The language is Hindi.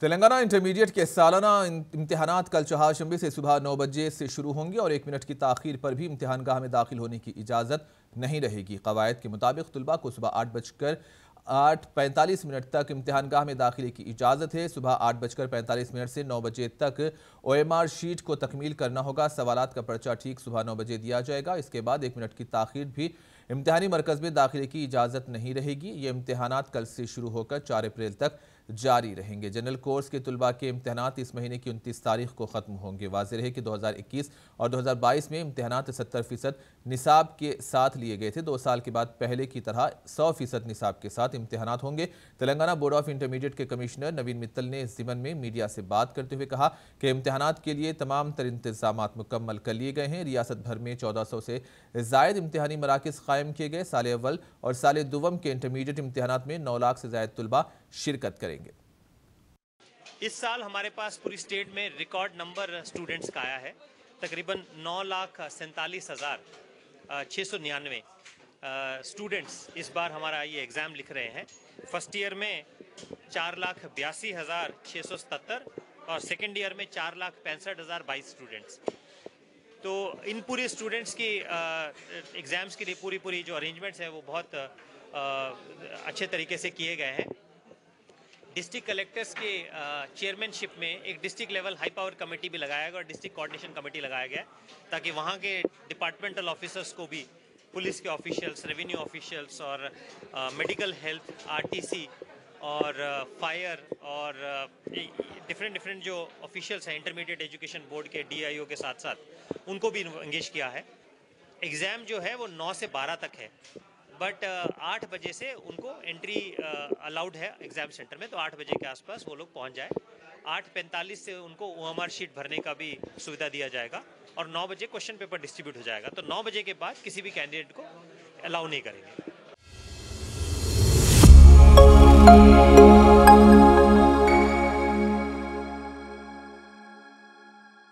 तेलंगाना इंटरमीडिएट के सालाना इम्तिहानात कल चहारशंबे से सुबह 9 बजे से शुरू होंगे और 1 मिनट की ताखीर पर भी इम्तिहानगाह में दाखिल होने की इजाज़त नहीं रहेगी। कवायद के मुताबिक तुलबा को सुबह 8:45 तक इम्तिहानगाह में दाखिले की इजाज़त है। सुबह 8:45 से 9 बजे तक OMR शीट को तकमील करना होगा। सवालात का पर्चा ठीक सुबह 9 बजे दिया जाएगा। इसके बाद 1 मिनट की ताखीर भी इम्तिहानी मरकज़ में दाखिले की इजाज़त नहीं रहेगी। ये इम्तिहानात कल से शुरू होकर 4 अप्रैल तक जारी रहेंगे। जनरल कोर्स के तुलबा के इम्तिहानात इस महीने की 29 तारीख को ख़त्म होंगे। वाज़ेह है कि 2021 और 2022 में इम्तिहानात 70% निसाब के साथ लिए गए थे। 2 साल के बाद पहले की तरह 100% निसाब के साथ इम्तिहानात होंगे। तेलंगाना बोर्ड ऑफ इंटरमीडिएट के कमिश्नर नवीन मित्तल ने इस ज़िमन में मीडिया से बात करते हुए कहा कि इम्तिहानात के लिए तमाम तर इंतज़ामात मुकम्मल कर लिए गए हैं। रियासत भर में 1400 से ज़ायद इम्तिहानी मराकिज़ कायम किए गए। साल अव्वल और साल दुवम के इंटरमीडिएट इम्तिहानात में 9 लाख से ज़ायद तुलबा शिरकत करेंगे। इस साल हमारे पास पूरी स्टेट में रिकॉर्ड नंबर स्टूडेंट्स का आया है। तकरीबन 9,47,699 स्टूडेंट्स इस बार हमारा ये एग्ज़ाम लिख रहे हैं। फर्स्ट ईयर में 4,82,677 और सेकेंड ईयर में 4,65,022 स्टूडेंट्स। तो इन पूरे स्टूडेंट्स की एग्ज़ाम्स के लिए पूरी जो अरेंजमेंट्स हैं वो बहुत अच्छे तरीके से किए गए हैं। डिस्ट्रिक्ट कलेक्टर्स के चेयरमैनशिप में एक district level high power committee भी लगाया गया और डिस्ट्रिक्ट कोऑर्डिनेशन कमेटी लगाया गया ताकि वहाँ के डिपार्टमेंटल ऑफिसर्स को भी पुलिस के ऑफिशियल्स, रेवेन्यू ऑफिशियल्स और मेडिकल हेल्थ, RTC और फायर और डिफरेंट जो ऑफिशियल्स हैं इंटरमीडिएट एजुकेशन बोर्ड के DIO के साथ साथ उनको भी इंगेज किया है। एग्ज़ाम जो है वो 9 से 12 तक है, बट 8 बजे से उनको एंट्री अलाउड है एग्ज़ाम सेंटर में, तो 8 बजे के आसपास वो लोग पहुंच जाए। 8:45 से उनको OMR शीट भरने का भी सुविधा दिया जाएगा और 9 बजे क्वेश्चन पेपर डिस्ट्रीब्यूट हो जाएगा। तो 9 बजे के बाद किसी भी कैंडिडेट को अलाउ नहीं करेंगे।